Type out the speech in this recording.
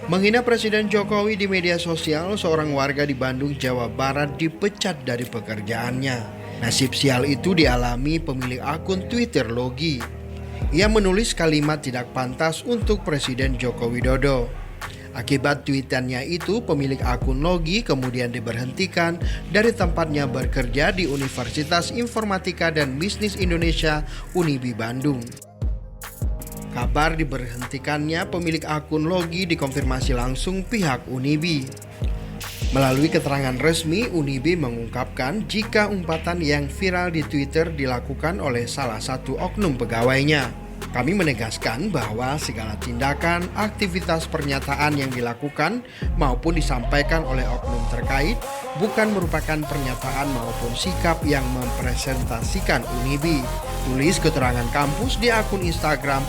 Menghina Presiden Jokowi di media sosial, seorang warga di Bandung, Jawa Barat dipecat dari pekerjaannya. Nasib sial itu dialami pemilik akun Twitter Logi. Ia menulis kalimat tidak pantas untuk Presiden Joko Widodo. Akibat tweetannya itu, pemilik akun Logi kemudian diberhentikan dari tempatnya bekerja di Universitas Informatika dan Bisnis Indonesia Unibi Bandung. Kabar diberhentikannya pemilik akun Logi dikonfirmasi langsung pihak Unibi. Melalui keterangan resmi, Unibi mengungkapkan jika umpatan yang viral di Twitter dilakukan oleh salah satu oknum pegawainya. Kami menegaskan bahwa segala tindakan, aktivitas, pernyataan yang dilakukan maupun disampaikan oleh oknum terkait bukan merupakan pernyataan maupun sikap yang mempresentasikan Unibi. Tulis keterangan kampus di akun Instagram